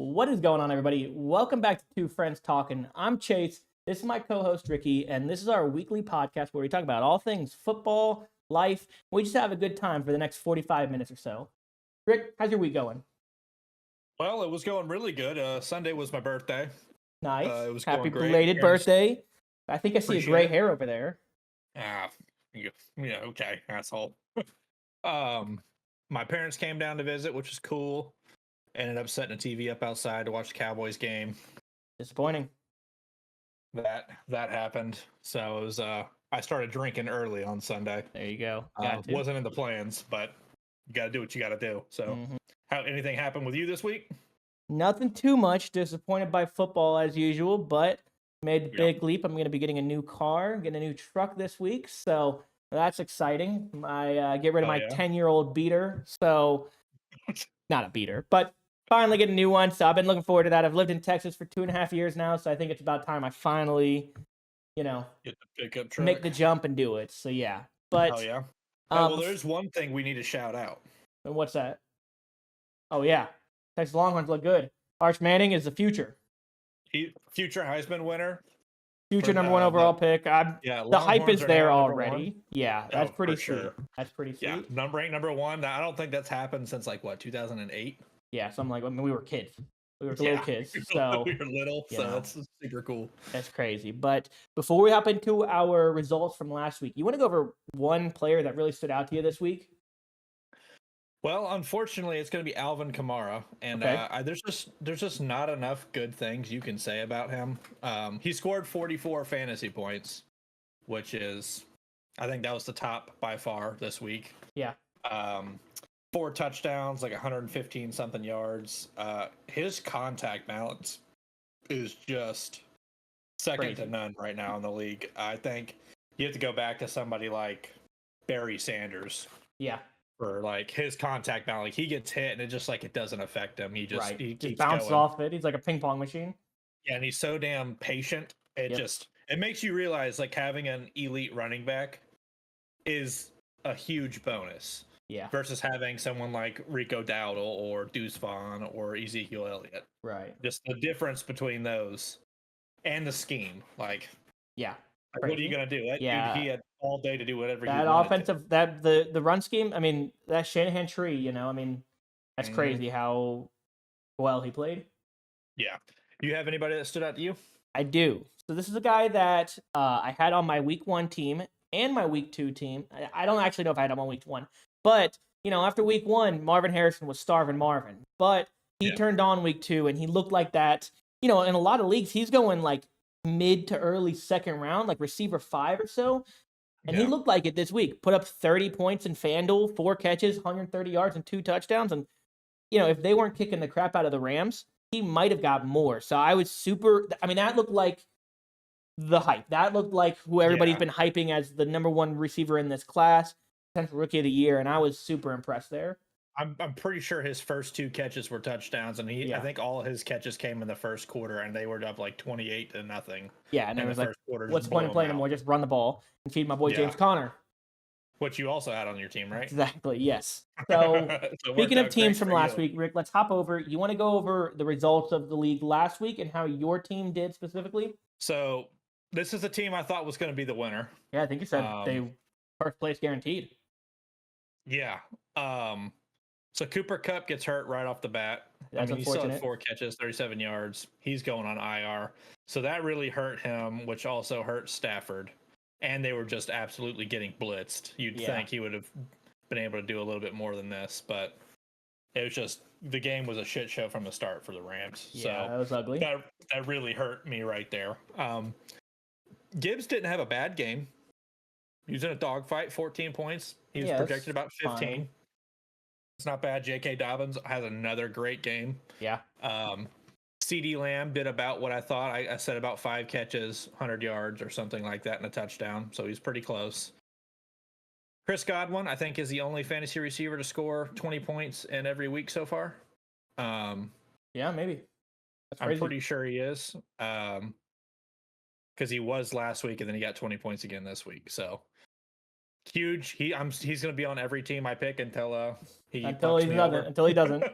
What is going on, everybody? Welcome back to Two Friends Talking. I'm Chase. This is my co-host Ricky, and this is our weekly podcast where we talk about all things football, life. We just have a good time for the next 45 minutes or so. Rick, how's your week going? Well, it was going really good. Sunday was my birthday. Nice. It was Happy going great. belated birthday. I think I see a Appreciate gray it. hair over there. Yeah, okay, asshole. Um, my parents came down to visit, which was cool. Ended up setting a TV up outside to watch the Cowboys game. Disappointing. That happened. So it was I started drinking early on Sunday. There you go. Got to. Wasn't in the plans, but you got to do what you got to do. So, how anything happened with you this week? Nothing too much. Disappointed by football as usual, but made the big leap. I'm going to be getting a new car, getting a new truck this week, so that's exciting. I get rid of my 10-year-old beater, so not a beater, but finally get a new one. So I've been looking forward to that. I've lived in Texas for 2.5 years now, so I think it's about time I finally, get the pickup truck, make the jump and do it. So yeah, but oh yeah. Well, there's one thing we need to shout out. And what's that? Oh yeah, Texas Longhorns look good. Arch Manning is the future. Future Heisman winner. Future number one overall pick. The hype is there already. Yeah, that's pretty sweet. Sure. That's pretty sweet. Yeah, number one. I don't think that's happened since 2008. Yeah, so we were kids. We were little kids. So we were little, so that's super cool. That's crazy. But before we hop into our results from last week, you want to go over one player that really stood out to you this week? Well, unfortunately, it's going to be Alvin Kamara, and there's just not enough good things you can say about him. He scored 44 fantasy points, which is, I think that was the top by far this week. Yeah. 4 touchdowns, like 115 something yards. His contact balance is just second to none right now in the league. I think you have to go back to somebody like Barry Sanders. Yeah. For like his contact balance, like he gets hit and it doesn't affect him. He just bounces off it. He's like a ping pong machine. Yeah, and he's so damn patient. It makes you realize like having an elite running back is a huge bonus. Yeah. Versus having someone like Rico Dowdle or Deuce Vaughn or Ezekiel Elliott. Right. Just the difference between those and the scheme. Like, yeah. What are you gonna do? He had all day to do whatever. That offensive, the run scheme. I mean, that Shanahan tree. That's crazy how well he played. Yeah. You have anybody that stood out to you? I do. So this is a guy that I had on my week 1 team and my week 2 team. I don't actually know if I had him on week 1, but after week 1, Marvin Harrison was starving Marvin, but he turned on week 2 and he looked like that. In a lot of leagues, he's going like mid to early second round, like receiver 5 or so. And he looked like it this week. Put up 30 points in FanDuel, 4 catches, 130 yards, and 2 touchdowns. And, if they weren't kicking the crap out of the Rams, he might have got more. So I was that looked like the hype. That looked like who everybody's been hyping as the number 1 receiver in this class, potential rookie of the year. And I was super impressed there. I'm pretty sure his first 2 catches were touchdowns, and I think all his catches came in the first quarter, and they were up like 28-0. Yeah, and it was like, what's the point of playing him more? Just run the ball and feed my boy James Conner. Which you also had on your team, right? Exactly, yes. So, speaking of teams from last week, Rick, let's hop over. You want to go over the results of the league last week and how your team did specifically? So, this is a team I thought was going to be the winner. Yeah, I think you said they first place guaranteed. Yeah. So Cooper Kupp gets hurt right off the bat. He still had 4 catches, 37 yards. He's going on IR. So that really hurt him, which also hurt Stafford. And they were just absolutely getting blitzed. You'd think he would have been able to do a little bit more than this, but it was just, the game was a shit show from the start for the Rams. Yeah, so that was ugly. That really hurt me right there. Gibbs didn't have a bad game. He was in a dogfight, 14 points. He was projected about 15. Fine. It's not bad. J.K. Dobbins has another great game. Yeah. CeeDee Lamb did about what I thought. I said about 5 catches, 100 yards or something like that, and a touchdown. So he's pretty close. Chris Godwin, I think, is the only fantasy receiver to score 20 points in every week so far. Yeah, maybe. That's crazy. I'm pretty sure he is. Because he was last week, and then he got 20 points again this week. So Huge. He's going to be on every team I pick until he until fucks he me doesn't. over. Until he doesn't.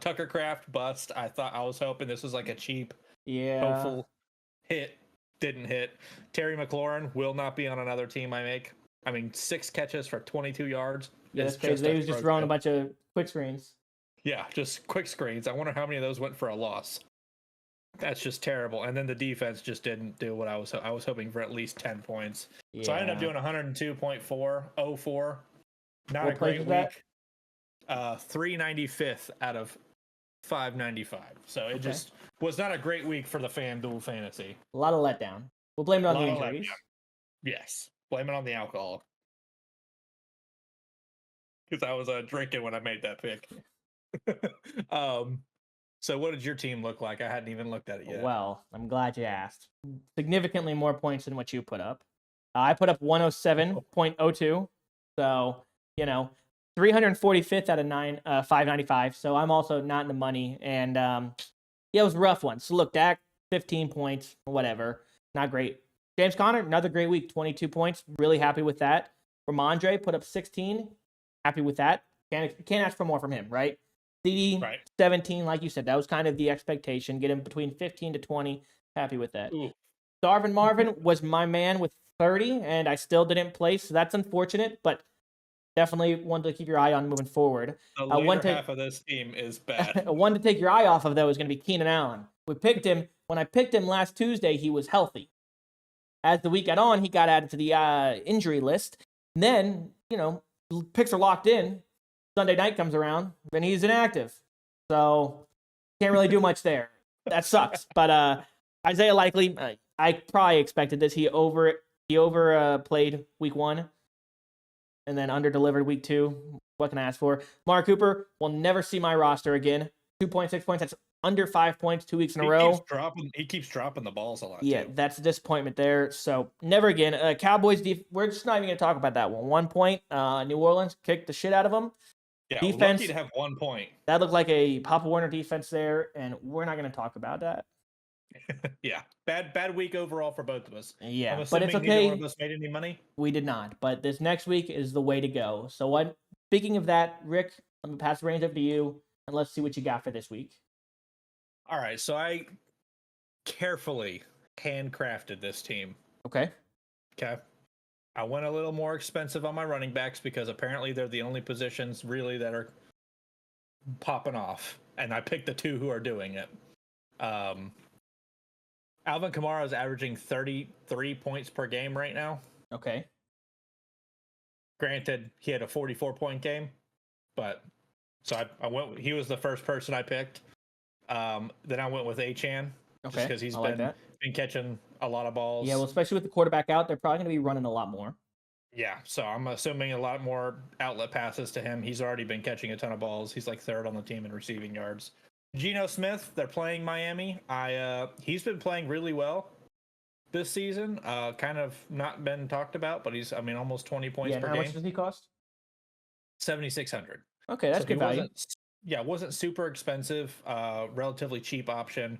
Tucker Craft bust. I was hoping this was like a cheap, Yeah. hopeful hit. Didn't hit. Terry McLaurin will not be on another team I make. I mean, 6 catches for 22 yards. Yeah, that's crazy. He was just throwing a bunch of quick screens. Yeah, just quick screens. I wonder how many of those went for a loss. That's just terrible. And then the defense just didn't do what I was hoping for at least 10 points. Yeah. So I ended up doing 102.404. Not What a great place is that? week. 395th out of 595. So it just was not a great week for the FanDuel fantasy. A lot of letdown. We'll blame it on the Lot of injuries. Yes. Blame it on the alcohol. Because I was drinking when I made that pick. So what did your team look like? I hadn't even looked at it yet. Well, I'm glad you asked. Significantly more points than what you put up. I put up 107.02. So, 345th out of 595. So I'm also not in the money. And yeah, it was a rough one. So look, Dak, 15 points, whatever. Not great. James Conner, another great week, 22 points. Really happy with that. Ramondre put up 16. Happy with that. Can't ask for more from him, right? CD, right. 17, like you said, that was kind of the expectation. Get him between 15 to 20. Happy with that. Ooh. Darvin Marvin was my man with 30, and I still didn't place, so that's unfortunate, but definitely one to keep your eye on moving forward. The later half of this team is bad. One to take your eye off of, though, is going to be Keenan Allen. We picked him. When I picked him last Tuesday, he was healthy. As the week got on, he got added to the injury list. And then, picks are locked in. Sunday night comes around, and he's inactive. So, can't really do much there. That sucks. But Isaiah Likely, I probably expected this. He overplayed week 1 and then under-delivered week 2. What can I ask for? Mark Cooper will never see my roster again. 2.6 points. That's under 5 points 2 weeks in a row. He keeps dropping the balls a lot. Yeah, too. That's a disappointment there. So never again. Cowboys, we're just not even going to talk about that one. 1 point. New Orleans kicked the shit out of them. Yeah, defense, lucky to have 1 point. That looked like a Papa Warner defense there, and we're not going to talk about that. Yeah, bad week overall for both of us. Yeah, but it's okay. Neither one of us made any money. We did not, but this next week is the way to go. So speaking of that, Rick, let me pass the reins over to you, and let's see what you got for this week. All right, so I carefully handcrafted this team. Okay. I went a little more expensive on my running backs because apparently they're the only positions really that are popping off, and I picked the 2 who are doing it. Alvin Kamara is averaging 33 points per game right now. Okay. Granted, he had a 44-point game, but so I went. He was the first person I picked. Then I went with Achane, just because he's been catching a lot of balls. Yeah, well, especially with the quarterback out, they're probably going to be running a lot more. Yeah, so I'm assuming a lot more outlet passes to him. He's already been catching a ton of balls. He's like 3rd on the team in receiving yards. Geno Smith, they're playing Miami. He's been playing really well this season. Kind of not been talked about, but he's almost 20 points per game. How much does he cost? $7,600. Okay, that's good value. Wasn't super expensive. Relatively cheap option.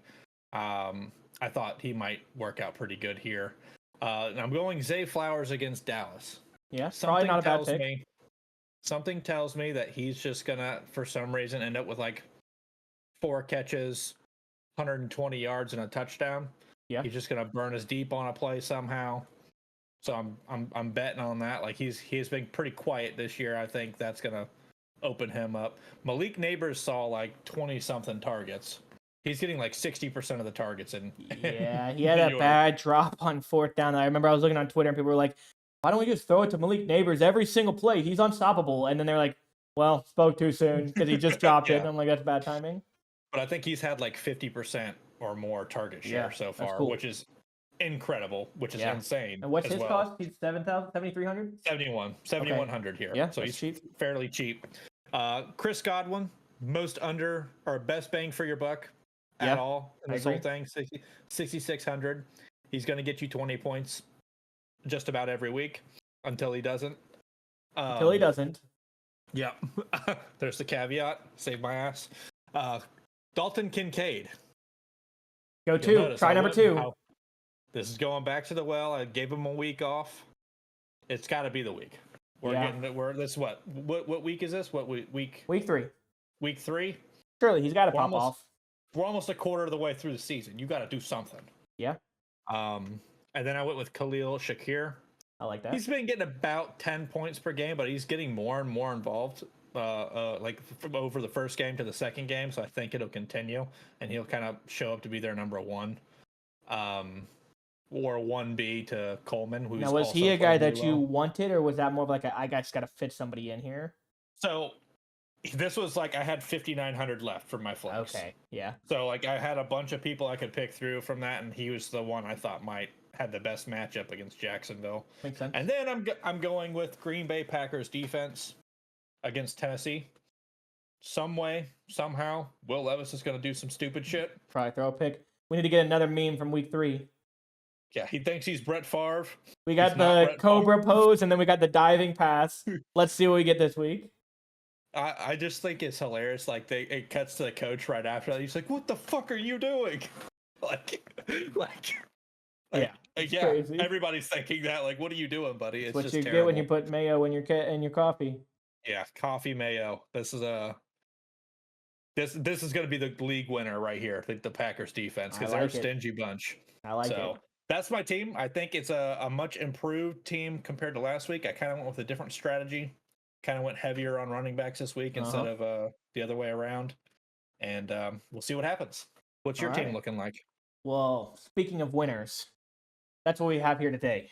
I thought he might work out pretty good here. I'm going Zay Flowers against Dallas. Yeah, probably not a bad pick. Something tells me that he's just gonna, for some reason, end up with like 4 catches, 120 yards, and a touchdown. Yeah, he's just gonna burn us deep on a play somehow. So I'm betting on that. Like he has been pretty quiet this year. I think that's gonna open him up. Malik Neighbors saw like 20-something targets. He's getting like 60% of the targets. Yeah, he had a bad drop on 4th down. I remember I was looking on Twitter and people were like, why don't we just throw it to Malik Neighbors every single play? He's unstoppable. And then they're like, well, spoke too soon because he just dropped it. And I'm like, that's bad timing. But I think he's had like 50% or more target share so far, cool. Which is incredible, which is insane. And what's his cost? He's $7,300? 7,100 here. Yeah, so he's cheap. Fairly cheap. Chris Godwin, most under or best bang for your buck at all in this whole thing. 6,600. He's going to get you 20 points just about every week until he doesn't. Yeah. There's the caveat. Save my ass. Dalton Kincaid. Go 2. Try number 2. This is going back to the well. I gave him a week off. It's got to be the week. This what week is this? What week? Week 3. Week 3. Surely he's got to pop off. We're almost a quarter of the way through the season. You got to do something. Yeah. And then I went with Khalil Shakir. I like that. He's been getting about 10 points per game, but he's getting more and more involved. Like from over the first game to the second game, so I think it'll continue, and he'll kind of show up to be their number 1, or 1B to Coleman. Who's now, was he a guy that you wanted, or was that more of like I just got to fit somebody in here? So this was like I had 5,900 left for my flex. Okay, yeah. So like I had a bunch of people I could pick through from that, and he was the one I thought might had the best matchup against Jacksonville. Makes sense. And then I'm going with Green Bay Packers defense against Tennessee. Some way, somehow, Will Levis is going to do some stupid shit. Probably throw a pick. We need to get another meme from week 3. Yeah, he thinks he's Brett Favre. We got the Cobra pose, and then we got the diving pass. Let's see what we get this week. I just think it's hilarious. Like it cuts to the coach right after that. He's like, "What the fuck are you doing?" Yeah, crazy. Everybody's thinking that. Like, what are you doing, buddy? It's what just you terrible. get when you put mayo in your coffee. Yeah, coffee mayo. This is this is going to be the league winner right here. The Packers defense, because they're a stingy bunch. I like it. That's my team. I think it's a much improved team compared to last week. I kind of went with a different strategy. Kind of went heavier on running backs this week instead of the other way around. And we'll see what happens. What's your team looking like? Well, speaking of winners, that's what we have here today.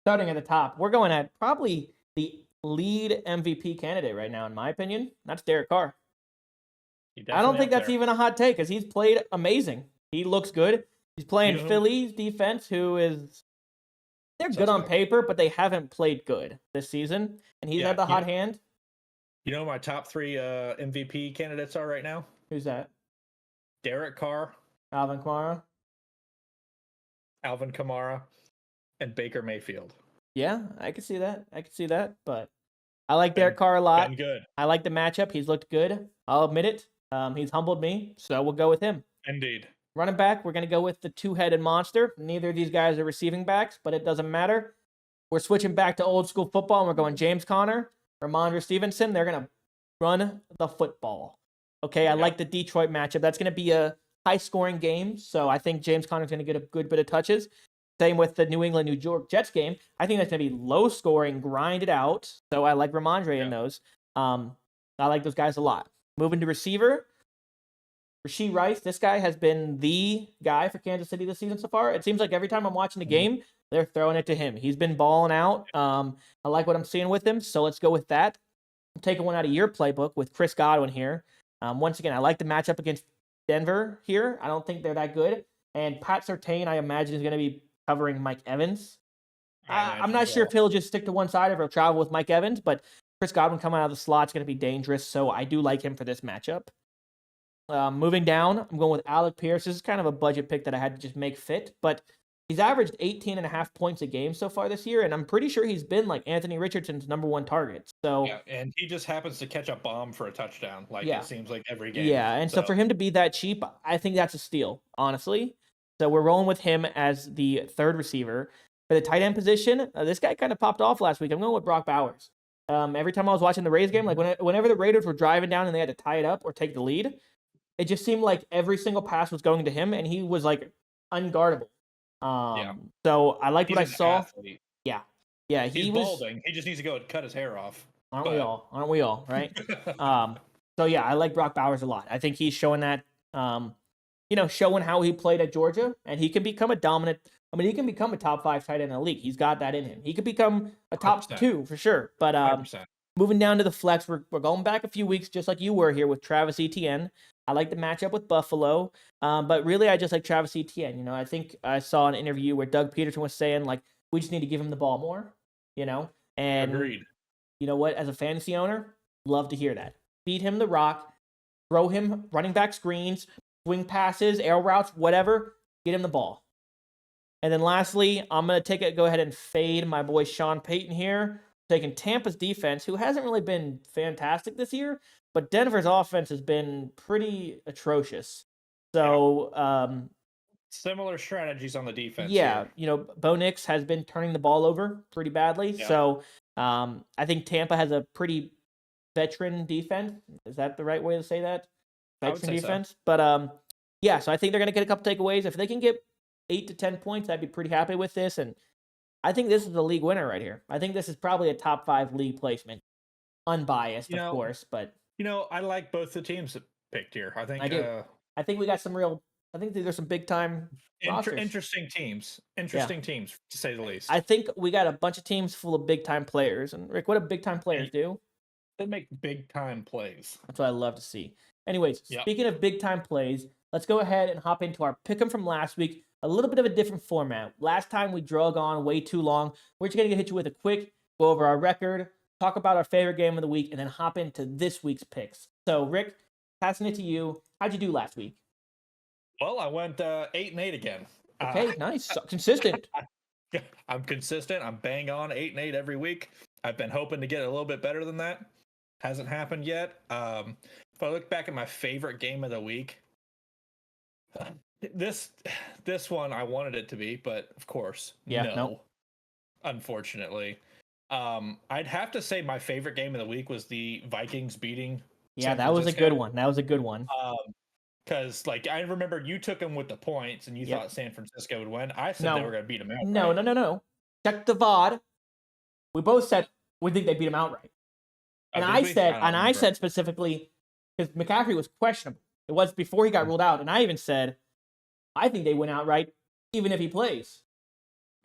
Starting at the top, we're going at probably the lead MVP candidate right now, in my opinion. That's Derek Carr. I don't think that's even a hot take, because he's played amazing. He looks good. He's playing Philly's defense, they're good on paper, but they haven't played good this season. And he's had the hot hand. You know who my top 3 MVP candidates are right now? Who's that? Derek Carr, Alvin Kamara, and Baker Mayfield. Yeah, I can see that. But I like Derek Carr a lot. Been good. I like the matchup. He's looked good. I'll admit it. He's humbled me, so we'll go with him. Indeed. Running back, we're going to go with the 2-headed monster. Neither of these guys are receiving backs, but it doesn't matter. We're switching back to old school football, and we're going James Conner, Ramondre Stevenson. They're going to run the football. Okay, I like the Detroit matchup. That's going to be a high-scoring game, so I think James Conner's going to get a good bit of touches. Same with the New England-New York Jets game. I think that's going to be low-scoring, grinded out, so I like Ramondre in those. I like those guys a lot. Moving to receiver, Rashee Rice. This guy has been the guy for Kansas City this season so far. It seems like every time I'm watching the game, they're throwing it to him. He's been balling out. I like what I'm seeing with him, so let's go with that. I'm taking one out of your playbook with Chris Godwin here. Once again, I like the matchup against Denver here. I don't think they're that good. And Pat Surtain, I imagine, is going to be covering Mike Evans. I'm not sure if he'll just stick to one side or if he'll travel with Mike Evans, but Chris Godwin coming out of the slot is going to be dangerous, so I do like him for this matchup. Moving down, I'm going with Alec Pierce. This is kind of a budget pick that I had to just make fit, but he's averaged 18.5 points a game so far this year, and I'm pretty sure he's been like Anthony Richardson's number 1 target. So and he just happens to catch a bomb for a touchdown, it seems like every game. Yeah, and so for him to be that cheap, I think that's a steal, honestly. So we're rolling with him as the 3rd receiver. For the tight end position, this guy kind of popped off last week. I'm going with Brock Bowers. Every time I was watching the Rays game, like whenever the Raiders were driving down and they had to tie it up or take the lead, it just seemed like every single pass was going to him, and he was like unguardable. So I liked what I saw. Athlete. Yeah, he's balding. He just needs to go and cut his hair off. Aren't we all? Right? So yeah, I like Brock Bowers a lot. I think he's showing that, showing how he played at Georgia, and he can become a dominant. I mean, he can become a top 5 tight end in the league. He's got that in him. He could become a top 100%. 2 for sure. But 100%. Moving down to the flex, we're going back a few weeks, just like you were here with Travis Etienne. I like the matchup with Buffalo, but really I just like Travis Etienne. I think I saw an interview where Doug Peterson was saying, like, we just need to give him the ball more, and agreed. You know what? As a fantasy owner, love to hear that. Feed him the rock, throw him running back screens, swing passes, air routes, whatever, get him the ball. And then lastly, I'm going to go ahead and fade my boy Sean Payton here, taking Tampa's defense, who hasn't really been fantastic this year, but Denver's offense has been pretty atrocious. So Similar strategies on the defense Yeah, here. Bo Nix has been turning the ball over pretty badly. Yeah. So I think Tampa has a pretty veteran defense. Is that the right way to say that? I would Veteran say so. defense. But yeah, so I think they're going to get a couple takeaways. If they can get 8 to 10 points, I'd be pretty happy with this. And I think this is the league winner right here. I think this is probably a top 5 league placement. Unbiased, of course, but I like both the teams that picked here. I think I do. I think we got some real. I think there's some big time rosters. interesting teams. To say the least. I think we got a bunch of teams full of big time players. And Rick, what do big time players do? They make big time plays. That's what I love to see. Anyways, speaking of big time plays, let's go ahead and hop into our pick 'em from last week. A little bit of a different format. Last time we drug on way too long. We're just gonna hit you with a quick go over our record, talk about our favorite game of the week, and then hop into this week's picks. So, Rick, passing it to you. How'd you do last week? Well, I went 8-8 again. Okay, nice, consistent. I'm consistent. I'm bang on 8-8 every week. I've been hoping to get a little bit better than that. Hasn't happened yet. If I look back at my favorite game of the week, this one I wanted it to be, but of course, no. Unfortunately, I'd have to say my favorite game of the week was the Vikings beating. Yeah, that was a good one. Because I remember you took them with the points and you thought San Francisco would win. I said they were going to beat them outright. No. Check the VOD. We both said we think they beat them outright. And I said specifically, because McCaffrey was questionable. It was before he got ruled out. And I even said, I think they win outright, even if he plays.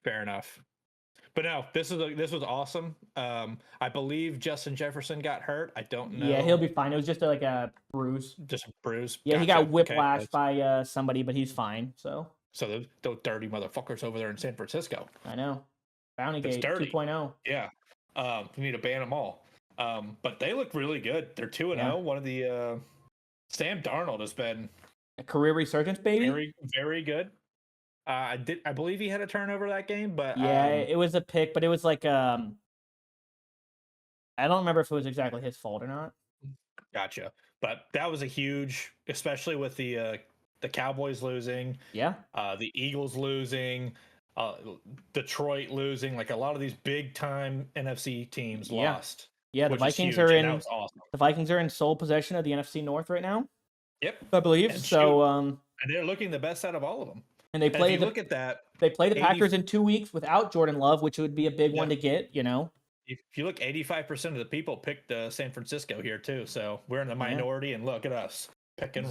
Fair enough. But no, this was awesome. I believe Justin Jefferson got hurt. I don't know. Yeah, he'll be fine. It was just like a bruise. Just a bruise. Yeah, gotcha. He got whiplashed by somebody, but he's fine. So those dirty motherfuckers over there in San Francisco. I know. Bounty Gate 2.0. Yeah. We need to ban them all. But they look really good. They're 2-0. One of the Sam Darnold has been a career resurgence, baby. Very, very good. I believe he had a turnover that game, but it was a pick, but it was like I don't remember if it was exactly his fault or not. Gotcha. But that was a huge, especially with the Cowboys losing. Yeah. The Eagles losing, Detroit losing. Like a lot of these big time NFC teams lost. Yeah, the Vikings are in. Awesome. The Vikings are in sole possession of the NFC North right now. Yep, I believe so. And they're looking the best out of all of them. And they play. Look at that. They play the Packers in 2 weeks without Jordan Love, which would be a big one to get. If you look, 85% of the people picked San Francisco here too. So we're in the minority, and look at us picking.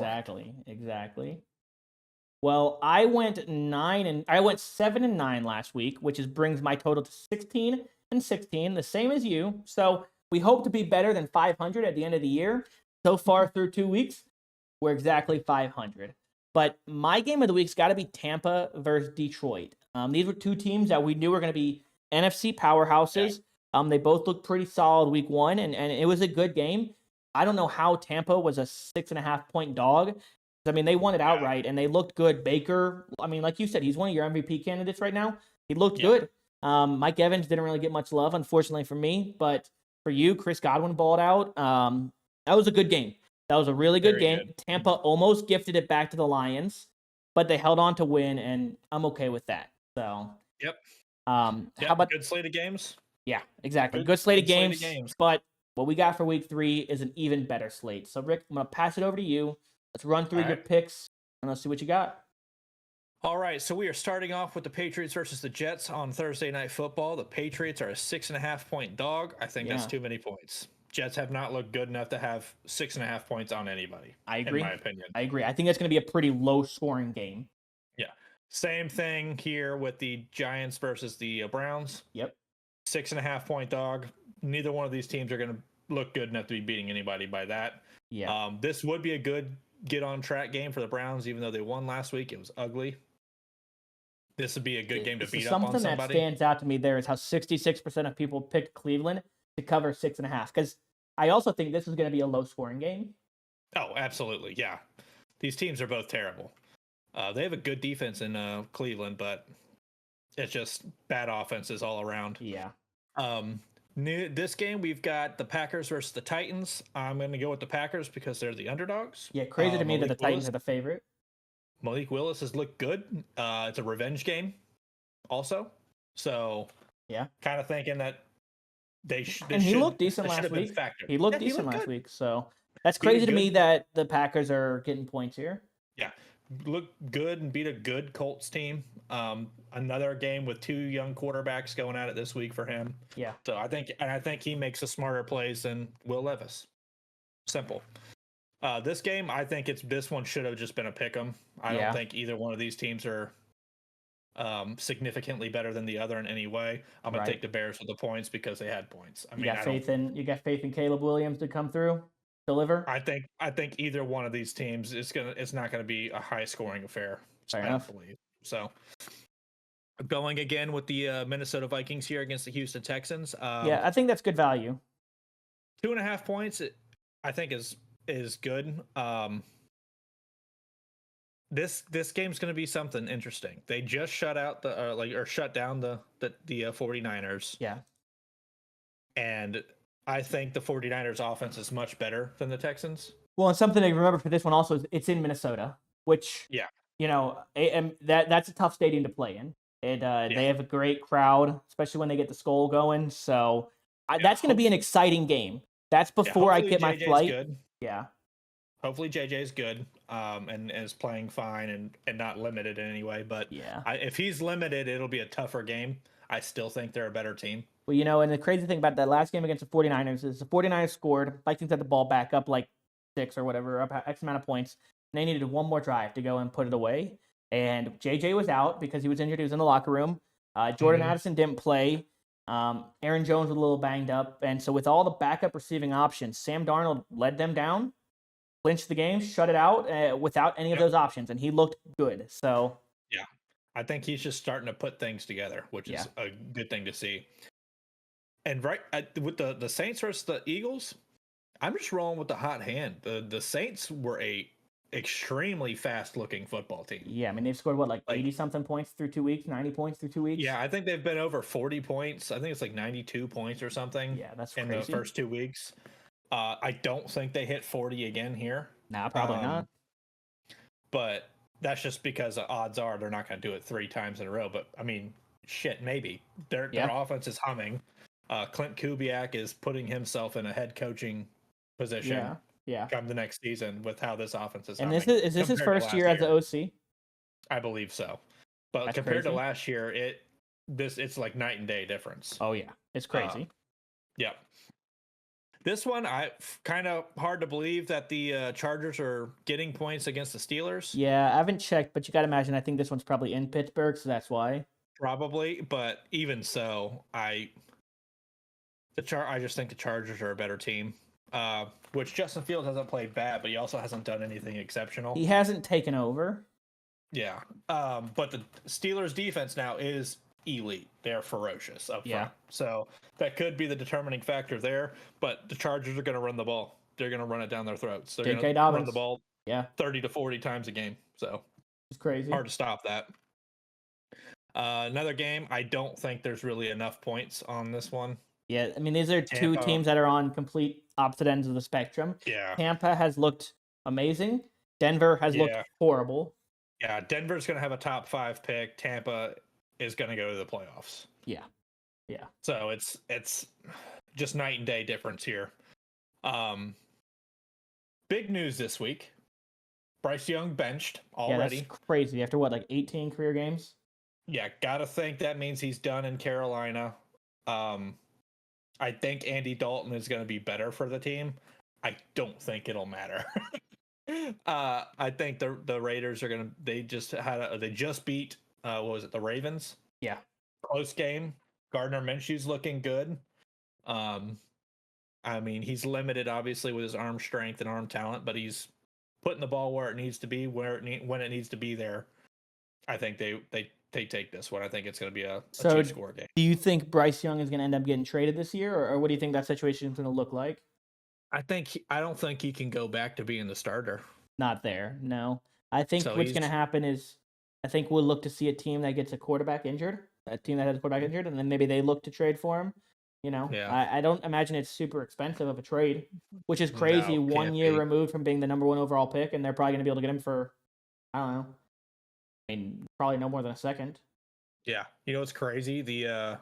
Exactly. Well, I went 7-9 last week, which brings my total to 16-16, the same as you. So we hope to be better than 500 at the end of the year. So far through 2 weeks, we're exactly 500. But my game of the week's got to be Tampa versus Detroit. These were two teams that we knew were going to be NFC powerhouses. They both looked pretty solid week one, and it was a good game. I don't know how Tampa was a 6.5-point dog. I mean, they won it outright, and they looked good. Baker, I mean, like you said, he's one of your MVP candidates right now. He looked good. Mike Evans didn't really get much love, unfortunately for me. But for you, Chris Godwin balled out. That was a good game. That was a really good game. Good. Tampa almost gifted it back to the Lions, but they held on to win, and I'm okay with that. So, how about good slate of games? Yeah, exactly. Good slate of games. But what we got for week 3 is an even better slate. So, Rick, I'm going to pass it over to you. Let's run through your picks, and let's see what you got. All right, so we are starting off with the Patriots versus the Jets on Thursday Night Football. The Patriots are a 6.5-point dog. I think that's too many points. Jets have not looked good enough to have 6.5 points on anybody. I agree. In my opinion. I agree. I think that's going to be a pretty low-scoring game. Yeah. Same thing here with the Giants versus the Browns. Yep. 6.5-point dog. Neither one of these teams are going to look good enough to be beating anybody by that. Yeah. This would be a good get-on-track game for the Browns, even though they won last week. It was ugly. This would be a good game to beat up on somebody. Something that stands out to me there is how 66% of people picked Cleveland to cover 6.5. Because I also think this is going to be a low-scoring game. Oh, absolutely, yeah. These teams are both terrible. They have a good defense in Cleveland, but it's just bad offenses all around. Yeah. This game, we've got the Packers versus the Titans. I'm going to go with the Packers because they're the underdogs. Yeah, crazy to me that the Titans are the favorite. Malik Willis has looked good. It's a revenge game, also. So Yeah. kind of thinking that And he looked decent this should last have been week. factored. He looked Yeah, he decent looked last good. week. So that's Beat a crazy to me good- that the Packers are getting points here. Yeah, look good and beat a good Colts team. Another game with two young quarterbacks going at it this week for him. Yeah. So I think he makes a smarter plays than Will Levis. Simple. This game, I think this one should have just been a pick 'em. I Yeah. don't think either one of these teams are significantly better than the other in any way. I'm gonna Right. take the Bears with the points because they had points. I You mean, got faith in Caleb Williams to come through, deliver. I think either one of these teams it's not gonna be a high scoring affair. Fair I enough. don't believe so. Going again with the Minnesota Vikings here against the Houston Texans. Yeah, I think that's good value. 2.5 points, I think is good. This game's going to be something interesting. They just shut out shut down the 49ers. Yeah. And I think the 49ers offense is much better than the Texans. Well, and something to remember for this one also is it's in Minnesota, which that's a tough stadium to play in. They have a great crowd, especially when they get the Skull going. So that's going to be an exciting game. That's before I get my flight. Good. Yeah. Hopefully JJ's good and is playing fine and not limited in any way. But yeah, if he's limited, it'll be a tougher game. I still think they're a better team. Well, and the crazy thing about that last game against the 49ers is the 49ers scored. Vikings had the ball back up like 6 or whatever, up X amount of points. And they needed one more drive to go and put it away. And JJ was out because he was injured. He was in the locker room. Jordan Addison didn't play. Aaron Jones was a little banged up. And so with all the backup receiving options, Sam Darnold led them down, clinched the game, shut it out without any of those options. And he looked good. So yeah, I think he's just starting to put things together, which is a good thing to see. And with the Saints versus the Eagles, I'm just rolling with the hot hand. The Saints were a extremely fast-looking football team. Yeah, I mean, they've scored, 80-something points through 2 weeks, 90 points through 2 weeks? Yeah, I think they've been over 40 points. I think it's like 92 points or something. Yeah, that's in crazy. The first 2 weeks. I don't think they hit 40 again here. Nah, probably not. But that's just because odds are they're not going to do it 3 times in a row. But, I mean, shit, maybe. Their offense is humming. Clint Kubiak is putting himself in a head coaching position. Yeah. Come the next season with how this offense is. And is this his first year as the OC? I believe so. But compared to last year, it's like night and day difference. Oh yeah, it's crazy. Yeah. This one, I kind of hard to believe that the Chargers are getting points against the Steelers. Yeah, I haven't checked, but you got to imagine. I think this one's probably in Pittsburgh, so that's why. Probably, but even so, I just think the Chargers are a better team. Which Justin Fields hasn't played bad, but he also hasn't done anything exceptional. He hasn't taken over. Yeah. But the Steelers defense now is elite. They're ferocious up front. So that could be the determining factor there. But the Chargers are going to run the ball. They're going to run it down their throats. They're going to run the ball 30 to 40 times a game. So it's crazy. Hard to stop that. Another game, I don't think there's really enough points on this one. Yeah, I mean, these are two teams that are on complete opposite ends of the spectrum. Yeah. Tampa has looked amazing. Denver has looked horrible. Yeah, Denver's going to have a top 5 pick. Tampa is going to go to the playoffs. Yeah. Yeah. So it's just night and day difference here. Big news this week. Bryce Young benched already. Yeah, that's crazy. After 18 career games? Yeah, got to think that means he's done in Carolina. I think Andy Dalton is going to be better for the team. I don't think it'll matter. I think the Raiders are going to. They just beat the Ravens. Yeah, close game. Gardner Minshew's looking good. I mean, he's limited obviously with his arm strength and arm talent, but he's putting the ball where it needs to be, when it needs to be there. I think they take this one. I think it's going to be a 2-score game. Do you think Bryce Young is going to end up getting traded this year, or what do you think that situation is going to look like? I don't think he can go back to being the starter. Not there, no. I think what's going to happen is I think we'll look to see a team that gets a quarterback injured, and then maybe they look to trade for him. I don't imagine it's super expensive of a trade, which is crazy. 1 year removed from being the number 1 overall pick, and they're probably going to be able to get him for, I don't know, I mean, probably no more than a second. Yeah. You know what's crazy? The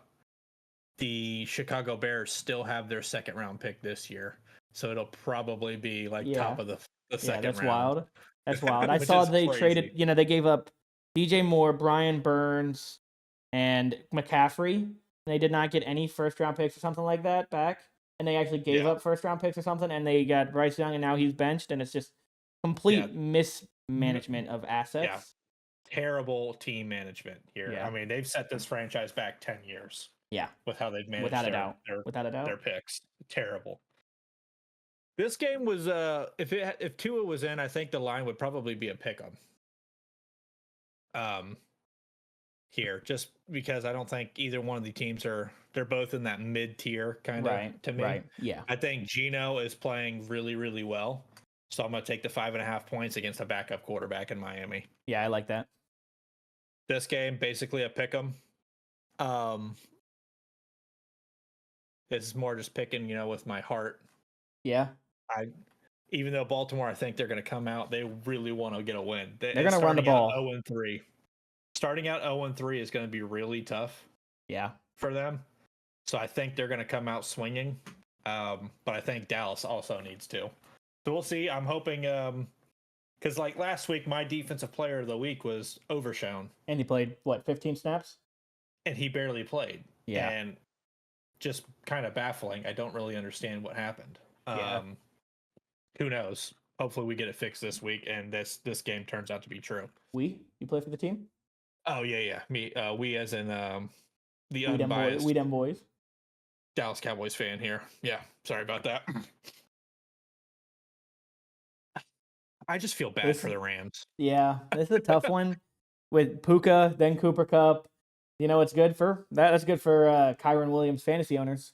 Chicago Bears still have their second round pick this year. So it'll probably be like top of the second that's round. wild. That's wild. I Which saw is they crazy. traded, they gave up DJ Moore, Brian Burns, and McCaffrey. And they did not get any first round picks or something like that back. And they actually gave up first round picks or something, and they got Bryce Young, and now he's benched, and it's just complete mismanagement of assets. Yeah. Terrible team management here. Yeah. I mean, they've set this franchise back 10 years. Yeah. With how they've managed Without a doubt. Their picks. Terrible. This game was if Tua was in, I think the line would probably be a pick 'em. Here, just because I don't think either one of the teams they're both in that mid-tier kind of to me. Right. Yeah. I think Geno is playing really, really well. So I'm gonna take the 5.5 points against a backup quarterback in Miami. Yeah, I like that. This game, basically a pick 'em. It's more just picking, with my heart. Yeah. Even though Baltimore, I think they're going to come out, they really want to get a win. They're going to run the ball. 0-3. Starting out 0-3 is going to be really tough. Yeah. For them. So I think they're going to come out swinging. But I think Dallas also needs to. So we'll see. I'm hoping because like last week, my defensive player of the week was Overshown. And he played, 15 snaps? And he barely played. Yeah. And just kind of baffling. I don't really understand what happened. Who knows? Hopefully we get it fixed this week and this game turns out to be true. You play for the team? Oh yeah. Me we as in the we unbiased them boys. Dallas Cowboys fan here. Yeah, sorry about that. I just feel bad for the Rams. Yeah, this is a tough one with Puka, then Cooper Kupp. It's good for that. That's good for Kyron Williams fantasy owners.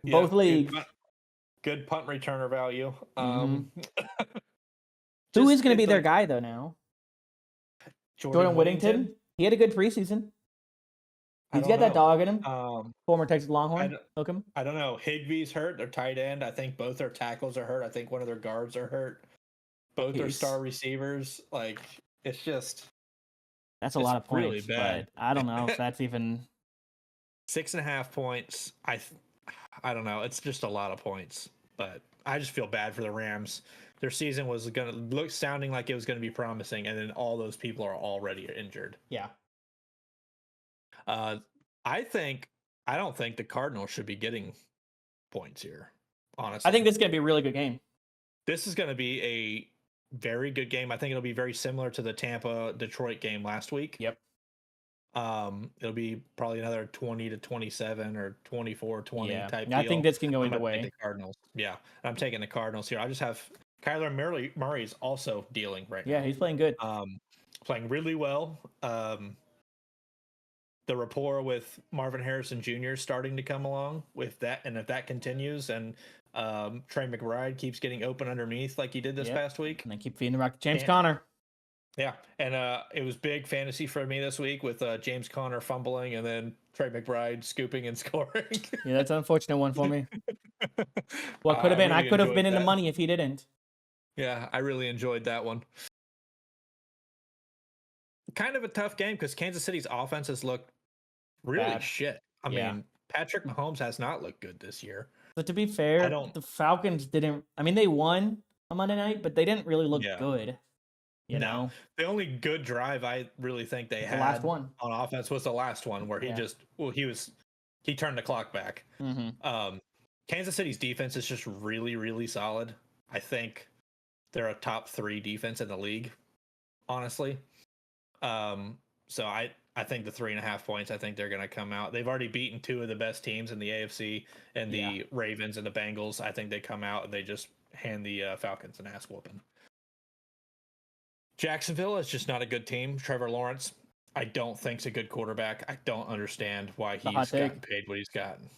Both leagues. Good punt returner value. Who is going to be their guy though now? Jordan Whittington. He had a good preseason. He's got that dog in him. Former Texas Longhorn. Hook him. I don't know. Higbee's hurt. Their tight end. I think both their tackles are hurt. I think one of their guards are hurt. Both their star receivers. Like it's just. That's a lot of points. Really bad. But I don't know if that's even 6.5 points. I don't know. It's just a lot of points. But I just feel bad for the Rams. Their season was sounding like it was going to be promising, and then all those people are already injured. Yeah. I don't think the Cardinals should be getting points here. Honestly, I think this is going to be a really good game. This is going to be a very good game. I think it'll be very similar to the Tampa-Detroit game last week. Yep. It'll be probably another 20-27 or 24-20 type deal. I think this can go either way. The Cardinals. Yeah, I'm taking the Cardinals here. I just have Kyler Murray is also dealing right now. Yeah, he's playing good. Playing really well. The rapport with Marvin Harrison Jr. is starting to come along with that, and if that continues, and Trey McBride keeps getting open underneath like he did this past week, and they keep feeding the rock to James Conner. Yeah, and it was big fantasy for me this week with James Conner fumbling and then Trey McBride scooping and scoring. Yeah, that's an unfortunate one for me. Well, it could have been. I could have been in the money if he didn't. Yeah, I really enjoyed that one. Kind of a tough game because Kansas City's offenses look really shit. I mean, Patrick Mahomes has not looked good this year. But to be fair, the Falcons didn't. I mean, they won on Monday night, but they didn't really look good. You know, the only good drive I really think they had last one on offense was the last one where he turned the clock back. Kansas City's defense is just really, really solid. I think they're a top 3 defense in the league, honestly. So I think the 3.5 points, I think they're going to come out. They've already beaten 2 of the best teams in the AFC and the Ravens and the Bengals. I think they come out and they just hand the Falcons an ass whooping. Jacksonville is just not a good team. Trevor Lawrence, I don't think is a good quarterback. I don't understand why he's gotten paid what he's gotten.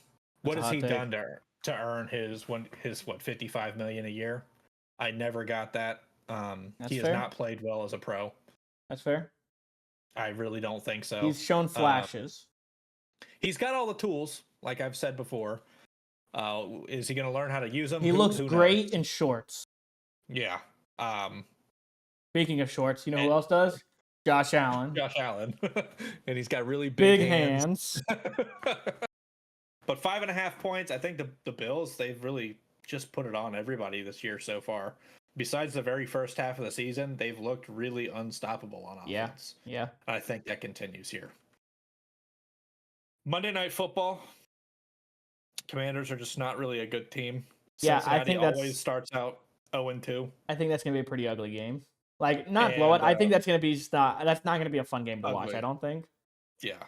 What has he done to earn his $55 million a year? I never got that. He has not played well as a pro. That's fair. I really don't think so. He's shown flashes. He's got all the tools, like I've said before. Is he going to learn how to use them? He looks great in shorts. Yeah. Speaking of shorts, you know who else does? Josh Allen. Josh Allen, and he's got really Big big hands. hands. But 5.5 points. I think the Bills, they've really just put it on everybody this year so far. Besides the very first half of the season, they've looked really unstoppable on offense. Yeah. I think that continues here. Monday Night Football. Commanders are just not really a good team. Yeah, Cincinnati I think always starts out 0-2. I think that's gonna be a pretty ugly game. Like, not blowout. I think that's gonna be that's not gonna be a fun game to watch. Ugly. I don't think. Yeah.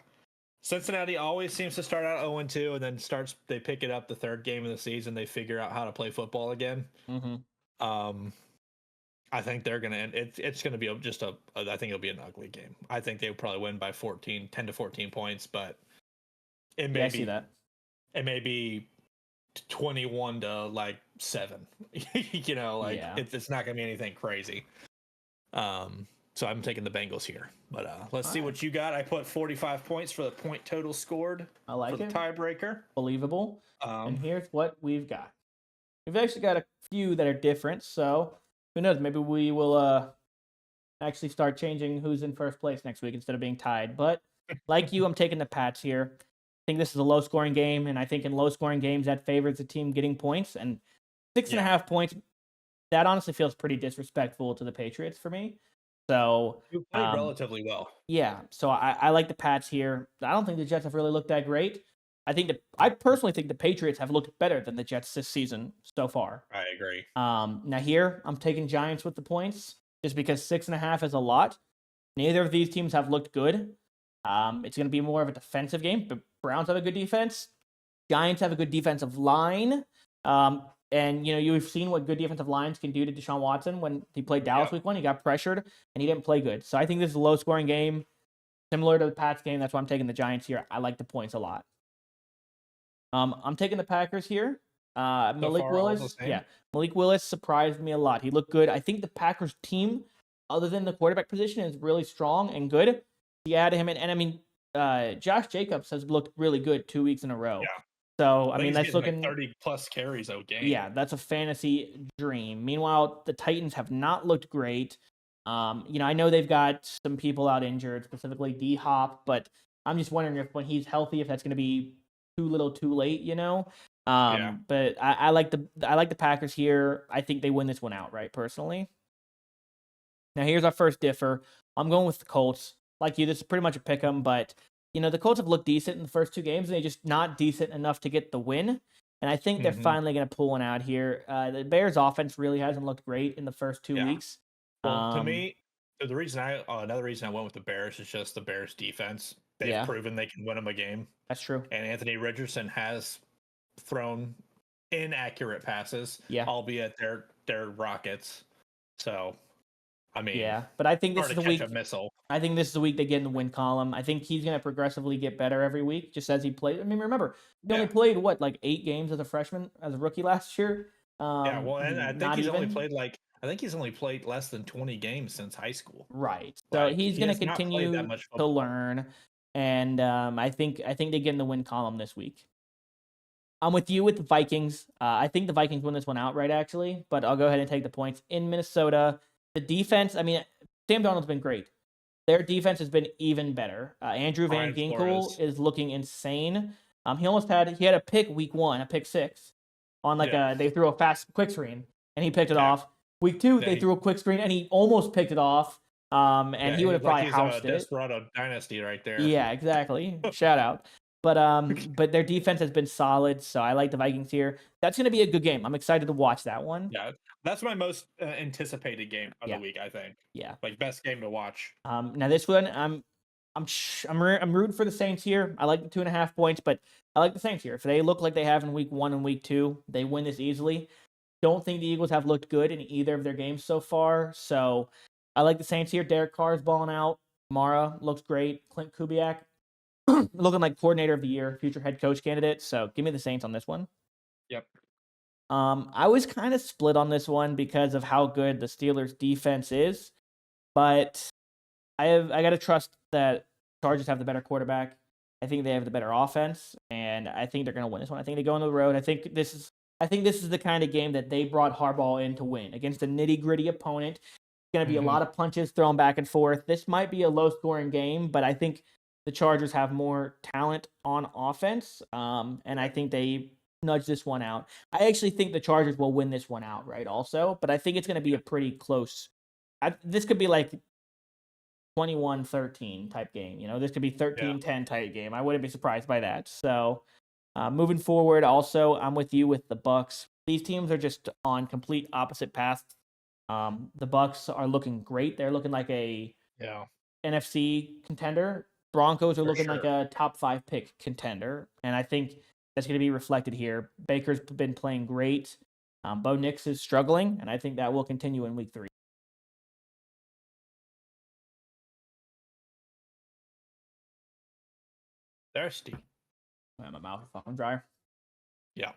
Cincinnati always seems to start out 0-2 and then they pick it up the third game of the season. They figure out how to play football again. Mm-hmm. I think they're gonna end. It's gonna be I think it'll be an ugly game. I think they'll probably win by 10 to 14 points, but it may I be see that. It may be 21 to like 7. It's not gonna be anything crazy. So I'm taking the Bengals here. But let's see what you got. I put 45 points for the point total scored. I like for the tiebreaker. Believable. And here's what we've got. We've actually got a few that are different, so who knows? Maybe we will actually start changing who's in first place next week instead of being tied. But like you, I'm taking the Pats here. I think this is a low-scoring game, and I think in low-scoring games that favors the team getting points. And 6.5 points, that honestly feels pretty disrespectful to the Patriots for me. So you played relatively well. Yeah, so I like the Pats here. I don't think the Jets have really looked that great. I personally think the Patriots have looked better than the Jets this season so far. I agree. Now here, I'm taking Giants with the points just because 6.5 is a lot. Neither of these teams have looked good. It's going to be more of a defensive game, but Browns have a good defense. Giants have a good defensive line. And, you've seen what good defensive lines can do to Deshaun Watson when he played Dallas week 1. He got pressured, and he didn't play good. So I think this is a low-scoring game, similar to the Pats game. That's why I'm taking the Giants here. I like the points a lot. I'm taking the Packers here. Malik Willis. Yeah, Malik Willis surprised me a lot. He looked good. I think the Packers team, other than the quarterback position, is really strong and good. You add him in, and I mean, Josh Jacobs has looked really good 2 weeks in a row. Yeah. So, I mean, that's looking like 30+ carries a game. Yeah, that's a fantasy dream. Meanwhile, the Titans have not looked great. I know they've got some people out injured, specifically D-Hop, but I'm just wondering if when he's healthy, if that's going to be too little, too late, But I like the Packers here. I think they win this one outright, personally. Now, here's our first differ. I'm going with the Colts. Like you, this is pretty much a pick 'em, but the Colts have looked decent in the first 2 games, and they're just not decent enough to get the win. And I think they're finally going to pull one out here. The Bears' offense really hasn't looked great in the first 2 weeks. Well, to me, another reason I went with the Bears is just the Bears' defense. They've proven they can win them a game. That's true. And Anthony Richardson has thrown inaccurate passes, albeit they're rockets. So, I mean, but I think this is the week. A missile. I think this is the week they get in the win column. I think he's going to progressively get better every week, just as he played. I mean, remember, he only played like 8 games as a freshman, as a rookie last year. And I think he's only played less than 20 games since high school. Right. So he's going to continue to learn, and I think they get in the win column this week. I'm with you with the Vikings. I think the Vikings win this one outright, actually, but I'll go ahead and take the points in Minnesota. The defense, I mean, Sam Darnold's been great. Their defense has been even better. Andrew Van Ginkel is looking insane. He had a pick week 1, a pick 6, on they threw a fast quick screen and he picked it off. Week 2, they threw a quick screen and he almost picked it off. And he would have probably housed it. Desperado dynasty right there. Yeah, exactly. Shout out. But their defense has been solid, so I like the Vikings here. That's going to be a good game. I'm excited to watch that one. Yeah, that's my most anticipated game of the week, I think. Yeah, like best game to watch. Now this one, I'm rooting for the Saints here. I like the 2.5 points, but I like the Saints here. If they look like they have in week 1 and week 2, they win this easily. Don't think the Eagles have looked good in either of their games so far, so I like the Saints here. Derek Carr's balling out. Mara looks great. Clint Kubiak looking like coordinator of the year, future head coach candidate. So give me the Saints on this one. Yep. I was kind of split on this one because of how good the Steelers' defense is, but I got to trust that Chargers have the better quarterback. I think they have the better offense, and I think they're going to win this one. I think they go on the road. I think this is the kind of game that they brought Harbaugh in to win against a nitty-gritty opponent. going to be a lot of punches thrown back and forth. This might be a low-scoring game, but I think the Chargers have more talent on offense, and I think they nudge this one out. I actually think the Chargers will win this one outright also, but I think it's going to be a pretty close. This could be like 21-13 type game. This could be 13-10 type game. I wouldn't be surprised by that. So moving forward, also, I'm with you with the Bucks. These teams are just on complete opposite paths. The Bucks are looking great. They're looking like a NFC contender. Broncos are looking like a top 5 pick contender, and I think that's going to be reflected here. Baker's been playing great. Bo Nix is struggling, and I think that will continue in Week 3. Thirsty. My mouth is fucking dry. Yeah.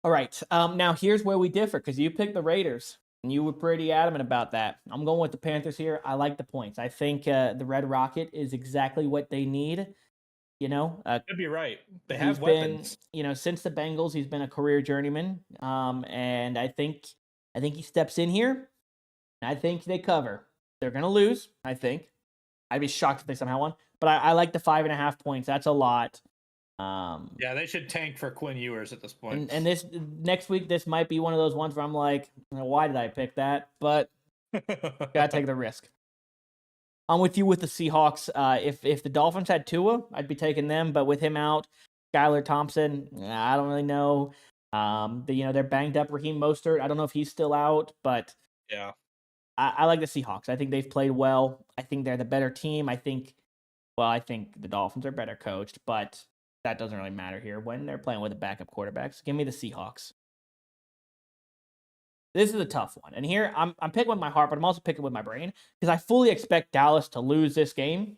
All right. Now here's where we differ, because you picked the Raiders, and you were pretty adamant about that. I'm going with the Panthers here. I like the points. I think the Red Rocket is exactly what they need. Could be right. They have weapons. Since the Bengals, he's been a career journeyman. And I think he steps in here. I think they cover. They're gonna lose. I think. I'd be shocked if they somehow won. But I like the 5.5 points. That's a lot. Yeah, they should tank for Quinn Ewers at this point. And this next week, this might be one of those ones where I'm like, why did I pick that? But gotta take the risk. I'm with you with the Seahawks. If the Dolphins had Tua, I'd be taking them. But with him out, Skylar Thompson, I don't really know. They're banged up. Raheem Mostert, I don't know if he's still out, but yeah, I like the Seahawks. I think they've played well. I think they're the better team. I think the Dolphins are better coached, but that doesn't really matter here when they're playing with a backup quarterback. So give me the Seahawks. This is a tough one. And here, I'm picking with my heart, but I'm also picking with my brain, because I fully expect Dallas to lose this game.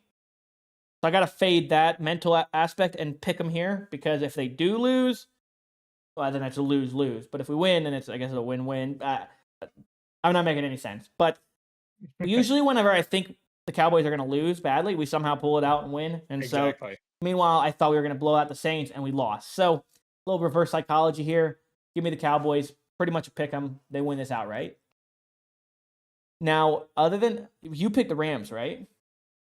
So I got to fade that mental aspect and pick them here, because if they do lose, well, then it's a lose-lose. But if we win, then I guess it's a win-win. I'm not making any sense. But usually whenever I think the Cowboys are going to lose badly, we somehow pull it out and win. And exactly. So, meanwhile, I thought we were going to blow out the Saints, and we lost. So, a little reverse psychology here. Give me the Cowboys. Pretty much a pick 'em. They win this outright. Now, other than you picked the Rams, right?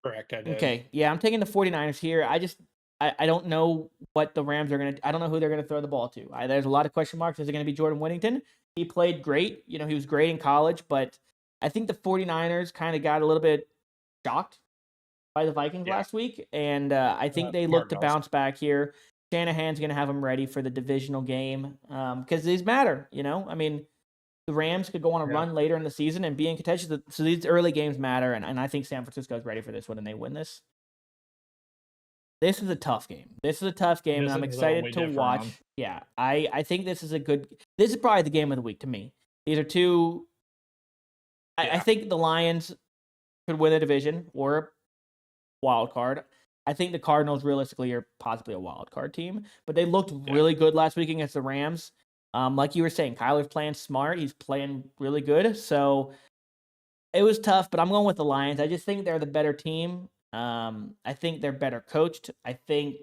Correct, I did. Okay, yeah, I'm taking the 49ers here. I don't know what the Rams are going to. I don't know who they're going to throw the ball to. There's a lot of question marks. Is it going to be Jordan Whittington? He played great. He was great in college, but I think the 49ers kind of got a little bit shocked by the Vikings last week, and I think they look to bounce back here. Shanahan's going to have them ready for the divisional game because these matter, I mean, the Rams could go on a run later in the season and be in contention. So these early games matter, and I think San Francisco is ready for this one, and they win this. This is a tough game. And I'm excited to watch. Yeah, I think this is this is probably the game of the week to me. These are two. I think the Lions could win the division or a wild card. I think the Cardinals realistically are possibly a wild card team, but they looked really good last week against the Rams. Like you were saying, Kyler's playing smart. He's playing really good. So it was tough, but I'm going with the Lions. I just think they're the better team. I think they're better coached. I think,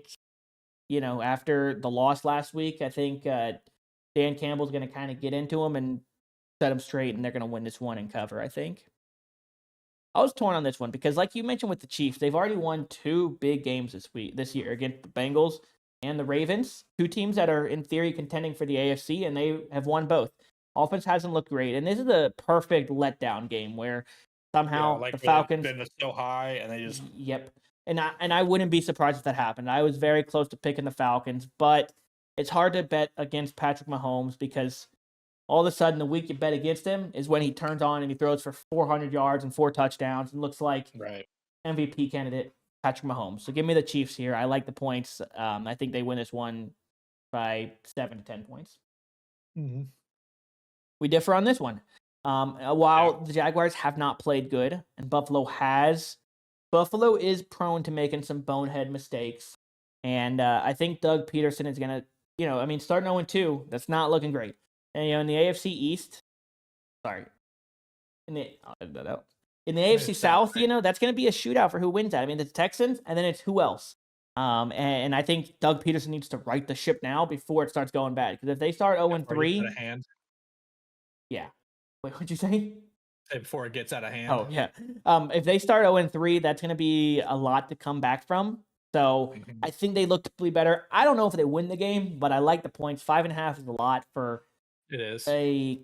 after the loss last week, I think Dan Campbell's going to kind of get into them and set them straight, and they're going to win this one and cover, I think. I was torn on this one because, like you mentioned with the Chiefs, they've already won 2 big games this year against the Bengals and the Ravens, 2 teams that are in theory contending for the AFC, and they have won both. Offense hasn't looked great, and this is a perfect letdown game where somehow the Falcons been so high and they just and I wouldn't be surprised if that happened. I was very close to picking the Falcons, but it's hard to bet against Patrick Mahomes because all of a sudden, the week you bet against him is when he turns on and he throws for 400 yards and 4 touchdowns and looks like MVP candidate Patrick Mahomes. So give me the Chiefs here. I like the points. I think they win this one by 7 to 10 points. Mm-hmm. We differ on this one. While the Jaguars have not played good and Buffalo is prone to making some bonehead mistakes. And I think Doug Peterson is going to, starting 0-2, that's not looking great. And in the AFC East, I'll edit that out. In the AFC South, that's going to be a shootout for who wins that. I mean, the Texans, and then it's who else. And I think Doug Peterson needs to right the ship now before it starts going bad. Because if they start 0-3, Wait, what'd you say? Before it gets out of hand. Oh yeah. If they start 0-3, that's going to be a lot to come back from. So Mhm. I think they look to be better. I don't know if they win the game, but I like the points. 5.5 is a lot for It is. a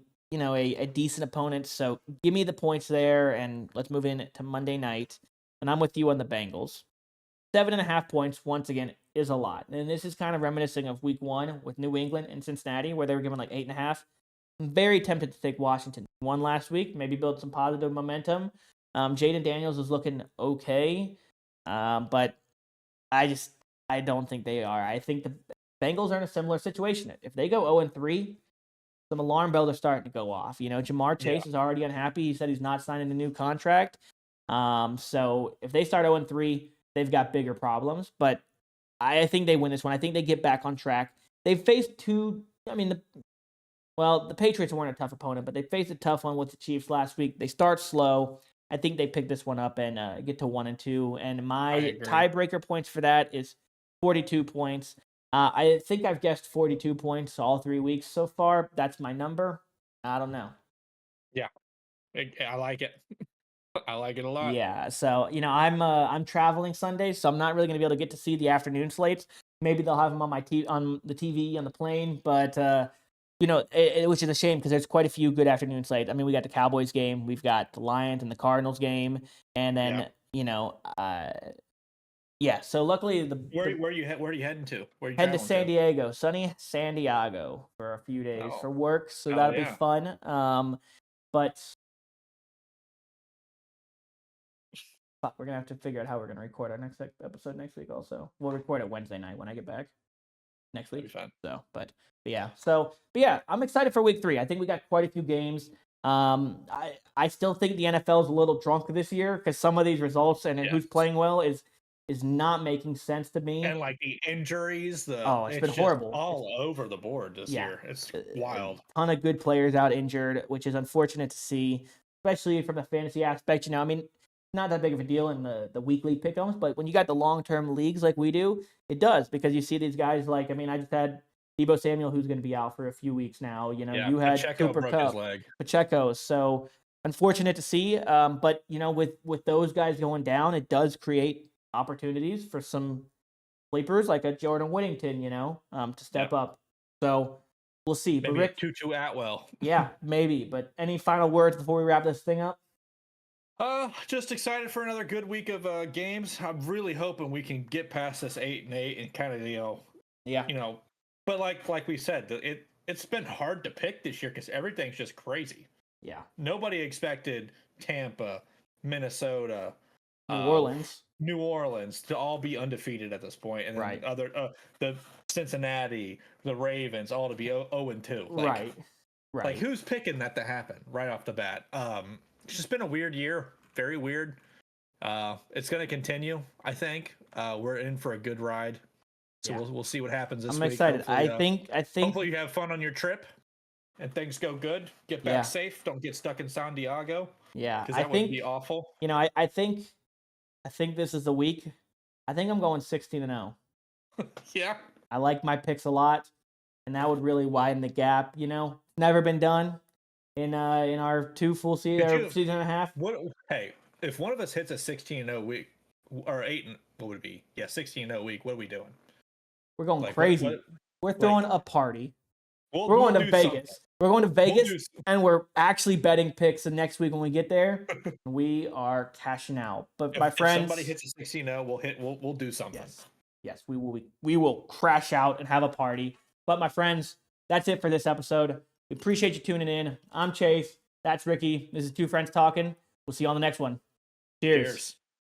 decent opponent. So give me the points there, and let's move in to Monday night. And I'm with you on the Bengals. 7.5 points once again is a lot, and this is kind of reminiscing of Week 1 with New England and Cincinnati, where they were given like 8.5. I'm very tempted to take Washington. Won last week, maybe build some positive momentum. Jaden Daniels is looking okay, but I don't think they are. I think the Bengals are in a similar situation. If they go 0-3, some alarm bells are starting to go off. Jamar Chase is already unhappy. He said he's not signing a new contract. So if they start 0-3, they've got bigger problems. But I think they win this one. I think they get back on track. They've faced two. I mean, the Patriots weren't a tough opponent, but they faced a tough one with the Chiefs last week. They start slow. I think they pick this one up and get to 1-2. And my tiebreaker points for that is 42 points. I think I've guessed 42 points all 3 weeks so far. That's my number. I don't know. Yeah, I like it. I like it a lot. Yeah, so I'm traveling Sunday, so I'm not really gonna be able to get to see the afternoon slates. Maybe they'll have them on on the TV on the plane, but which is a shame because there's quite a few good afternoon slates. I mean, we got the Cowboys game, we've got the Lions and the Cardinals game, and then yeah. So luckily, where are you heading to? Where are you head to traveling San Diego, sunny San Diego for a few days for work, so that'll be fun. But we're gonna have to figure out how we're gonna record our next episode next week. Also, we'll record it Wednesday night when I get back next week. That'll be fun. So, but yeah, I'm excited for Week 3. I think we got quite a few games. I still think the NFL is a little drunk this year because some of these results and who's playing well is not making sense to me. And like the injuries, it's been horrible. All over the board this year. It's wild. A ton of good players out injured, which is unfortunate to see, especially from the fantasy aspect. I mean, not that big of a deal in the weekly pick'ems, but when you got the long-term leagues like we do, it does because you see these guys like, I mean, I just had Deebo Samuel, who's going to be out for a few weeks now. You had Pacheco Cooper broke Kupp, his leg. Pacheco. So unfortunate to see. But with those guys going down, it does create opportunities for some sleepers like a Jordan Whittington, to step up. So we'll see. Maybe but Rick, Tutu Atwell. Yeah, maybe. But any final words before we wrap this thing up? Just excited for another good week of games. I'm really hoping we can get past this 8-8 and kind of but like we said, it's been hard to pick this year because everything's just crazy. Yeah, nobody expected Tampa, Minnesota, New Orleans to all be undefeated at this point, and then the Cincinnati, the Ravens, all to be 0-2. Right. Like who's picking that to happen right off the bat? It's just been a weird year, very weird. It's going to continue. I think we're in for a good ride. So we'll see what happens this week. I'm excited. I think hopefully you have fun on your trip and things go good. Get back safe. Don't get stuck in San Diego. Yeah, because that would be awful. I think this is the week. I think I'm going 16-0. Yeah, I like my picks a lot, and that would really widen the gap. Never been done in our 2 full season, season and a half. Hey, if one of us hits a 16-0 week or 8, what would it be? Yeah, 16-0 week. What are we doing? We're going crazy. We're throwing a party. We're going to Vegas. Something. We're going to Vegas, and we're actually betting picks. And next week when we get there, we are cashing out. But my friends, if somebody hits a 16-0, we'll do something. Yes, we will crash out and have a party. But my friends, that's it for this episode. We appreciate you tuning in. I'm Chase. That's Ricky. This is 2 friends talking. We'll see you on the next one. Cheers.